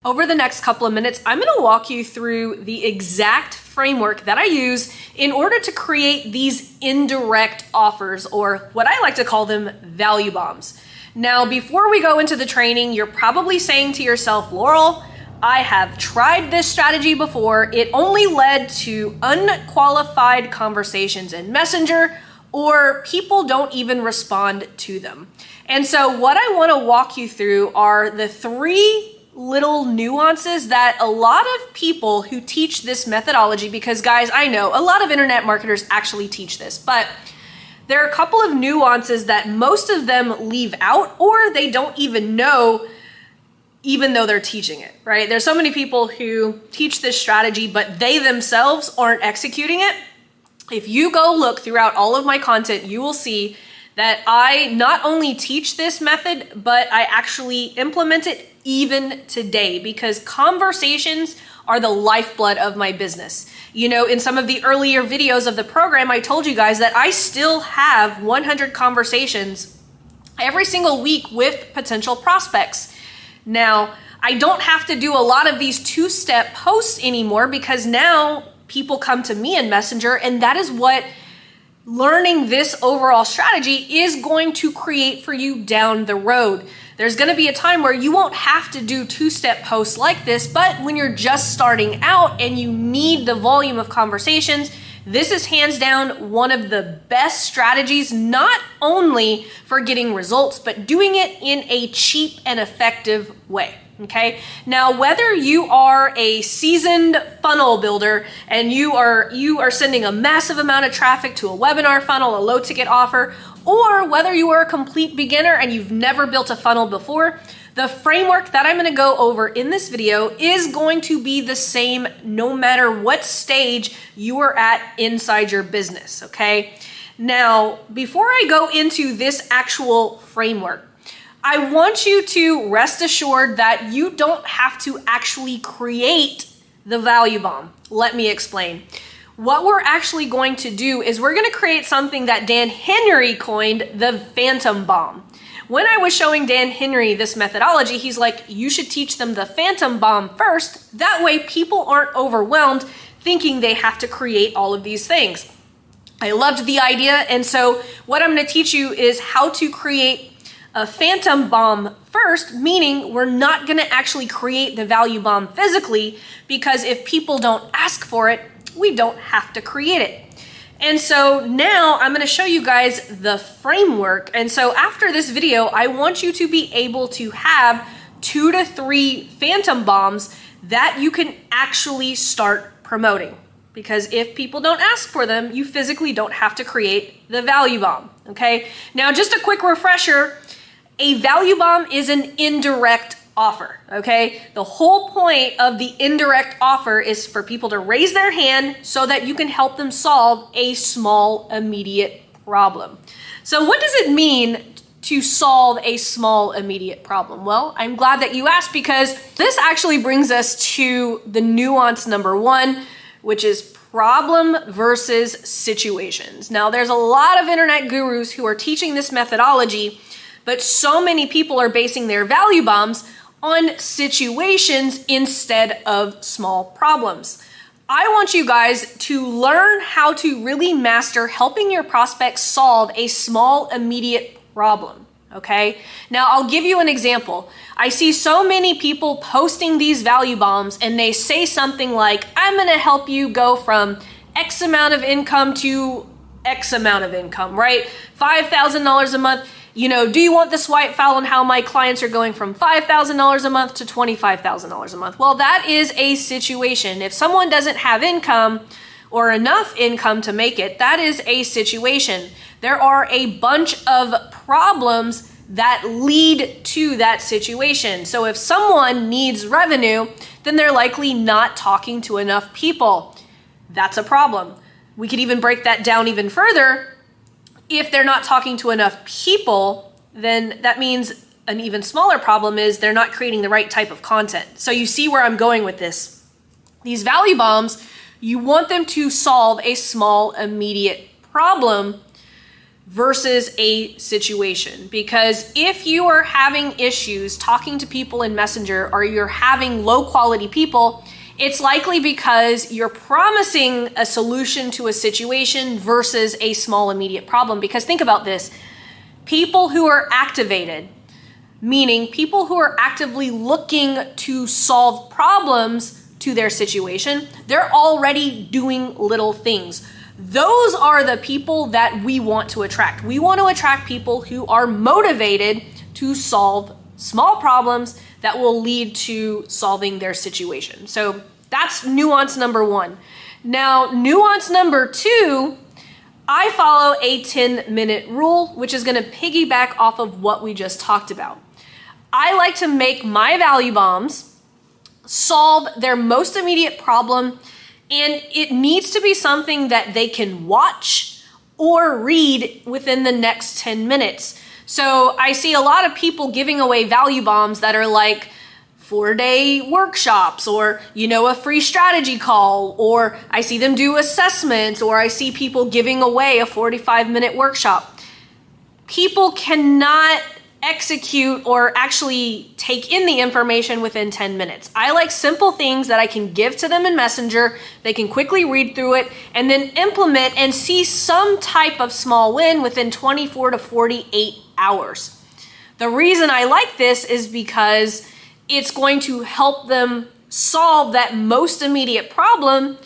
Over the next couple of minutes, I'm going to walk you through the exact framework that I use in order to create these indirect offers, or what I like to call them, value bombs. Now, before we go into the training, you're probably saying to yourself, Laurel, I have tried this strategy before. It only led to unqualified conversations in Messenger, or people don't even respond to them. And so what I want to walk you through are the three little nuances that a lot of people who teach this methodology, because guys, I know a lot of internet marketers actually teach this, but there are a couple of nuances that most of them leave out, or they don't even know, even though they're teaching it, right? There's so many people who teach this strategy, but they themselves aren't executing it. If you go look throughout all of my content, you will see that I not only teach this method, but I actually implement it even today, because conversations are the lifeblood of my business. You know, in some of the earlier videos of the program, I told you guys that I still have 100 conversations every single week with potential prospects. Now, I don't have to do a lot of these two-step posts anymore, because now people come to me in Messenger, and that is what learning this overall strategy is going to create for you down the road. There's going to be a time where you won't have to do two-step posts like this, but when you're just starting out and you need the volume of conversations, this is hands down one of the best strategies, not only for getting results, but doing it in a cheap and effective way. Okay. Now, whether you are a seasoned funnel builder and you are sending a massive amount of traffic to a webinar funnel, a low ticket offer, or whether you are a complete beginner and you've never built a funnel before, the framework that I'm going to go over in this video is going to be the same no matter what stage you are at inside your business. Okay. Now, before I go into this actual framework, I want you to rest assured that you don't have to actually create the value bomb. Let me explain. What we're actually going to do is we're going to create something that Dan Henry coined the phantom bomb. When I was showing Dan Henry this methodology, he's like, you should teach them the phantom bomb first. That way people aren't overwhelmed thinking they have to create all of these things. I loved the idea. And so what I'm going to teach you is how to create a phantom bomb first, meaning we're not going to actually create the value bomb physically, because if people don't ask for it, we don't have to create it. And so now I'm going to show you guys the framework. And so after this video, I want you to be able to have 2 to 3 phantom bombs that you can actually start promoting. Because if people don't ask for them, you physically don't have to create the value bomb. Okay. Now, just a quick refresher. A value bomb is an indirect offer, okay? The whole point of the indirect offer is for people to raise their hand so that you can help them solve a small, immediate problem. So what does it mean to solve a small, immediate problem? Well, I'm glad that you asked, because this actually brings us to the nuance number 1, which is problem versus situations. Now, there's a lot of internet gurus who are teaching this methodology, but so many people are basing their value bombs on situations instead of small problems. I want you guys to learn how to really master helping your prospects solve a small, immediate problem, okay? Now, I'll give you an example. I see so many people posting these value bombs, and they say something like, I'm gonna help you go from X amount of income to X amount of income, right? $5,000 a month. You know, do you want this white file on how my clients are going from $5,000 a month to $25,000 a month? Well, that is a situation. If someone doesn't have income or enough income to make it, that is a situation. There are a bunch of problems that lead to that situation. So if someone needs revenue, then they're likely not talking to enough people. That's a problem. We could even break that down even further. If they're not talking to enough people, then that means an even smaller problem is they're not creating the right type of content. So you see where I'm going with this. These value bombs, you want them to solve a small, immediate problem versus a situation. Because if you are having issues talking to people in Messenger, or you're having low quality people, it's likely because you're promising a solution to a situation versus a small immediate problem. Because think about this, people who are activated, meaning people who are actively looking to solve problems to their situation, they're already doing little things. Those are the people that we want to attract. We want to attract people who are motivated to solve small problems that will lead to solving their situation. So that's nuance number one. Now, nuance number two, I follow a 10-minute rule, which is going to piggyback off of what we just talked about. I like to make my value bombs solve their most immediate problem, and it needs to be something that they can watch or read within the next 10 minutes. So I see a lot of people giving away value bombs that are like 4-day workshops, or, a free strategy call, or I see them do assessments, or I see people giving away a 45-minute workshop. People cannot execute or actually take in the information within 10 minutes. I like simple things that I can give to them in Messenger. They can quickly read through it and then implement and see some type of small win within 24 to 48 hours. The reason I like this is because it's going to help them solve that most immediate problem.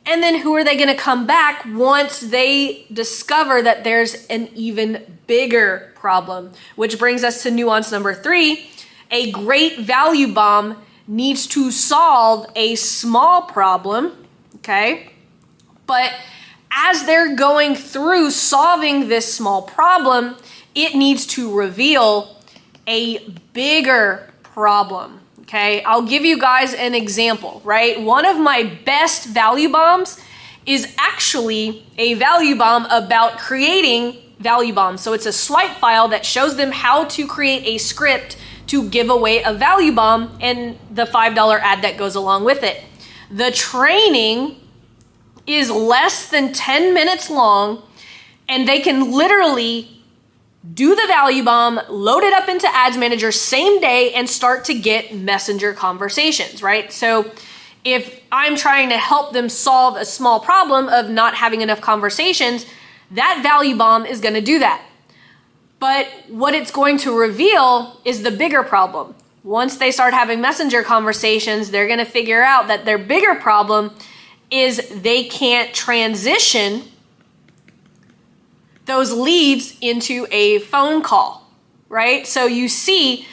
And then who are they going to come back once they discover that there's an even bigger problem? Which brings us to nuance number three. A great value bomb needs to solve a small problem, okay? But as they're going through solving this small problem, it needs to reveal a bigger problem. Okay, I'll give you guys an example, right? One of my best value bombs is actually a value bomb about creating value bombs. So it's a swipe file that shows them how to create a script to give away a value bomb and the $5 ad that goes along with it. The training is less than 10 minutes long, and they can literally do the value bomb, load it up into Ads Manager same day, and start to get Messenger conversations, right? So if I'm trying to help them solve a small problem of not having enough conversations, that value bomb is going to do that. But what it's going to reveal is the bigger problem. Once they start having Messenger conversations, they're going to figure out that their bigger problem is they can't transition those leads into a phone call, right? So you see,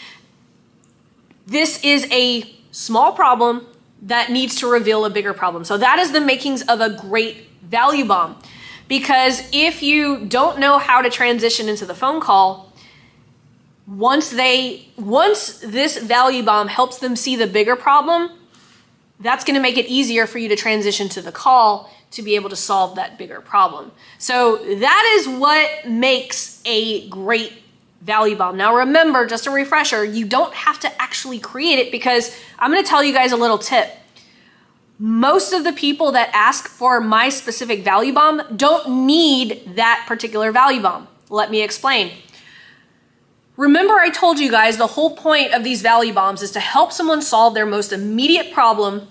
this is a small problem that needs to reveal a bigger problem. So that is the makings of a great value bomb. Because if you don't know how to transition into the phone call, once this value bomb helps them see the bigger problem, that's going to make it easier for you to transition to the call to be able to solve that bigger problem. So that is what makes a great value bomb. Now remember, just a refresher, you don't have to actually create it, because I'm going to tell you guys a little tip. Most of the people that ask for my specific value bomb don't need that particular value bomb. Let me explain. Remember, I told you guys the whole point of these value bombs is to help someone solve their most immediate problem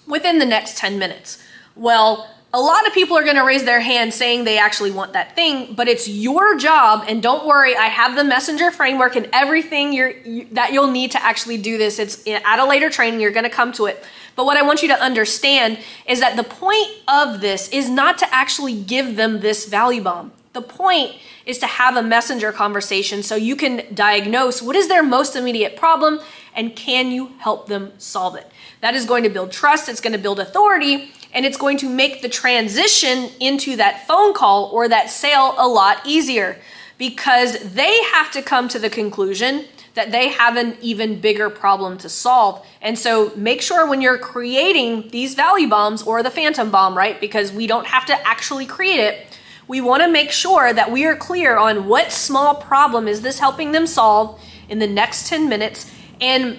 within the next 10 minutes. Well, a lot of people are going to raise their hand saying they actually want that thing, but it's your job, and don't worry, I have the Messenger framework and everything that you'll need to actually do this. It's at a later training, you're going to come to it. But what I want you to understand is that the point of this is not to actually give them this value bomb. The point is to have a Messenger conversation so you can diagnose what is their most immediate problem and can you help them solve it. That is going to build trust, it's going to build authority, and it's going to make the transition into that phone call or that sale a lot easier, because they have to come to the conclusion that they have an even bigger problem to solve. And so make sure when you're creating these value bombs or the phantom bomb, right? Because we don't have to actually create it. We want to make sure that we are clear on what small problem is this helping them solve in the next 10 minutes. And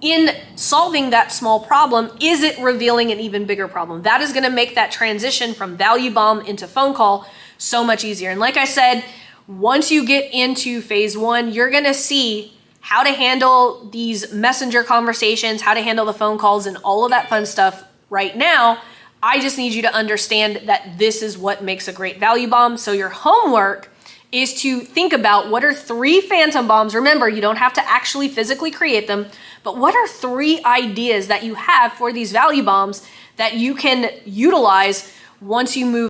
in solving that small problem, is it revealing an even bigger problem? That is going to make that transition from value bomb into phone call so much easier. And like I said, Once you get into phase one, you're gonna see how to handle these messenger conversations, how to handle the phone calls and all of that fun stuff right now. I just need you to understand that this is what makes a great value bomb. So your homework is to think about what are 3 phantom bombs. Remember, you don't have to actually physically create them, but what are 3 ideas that you have for these value bombs that you can utilize once you move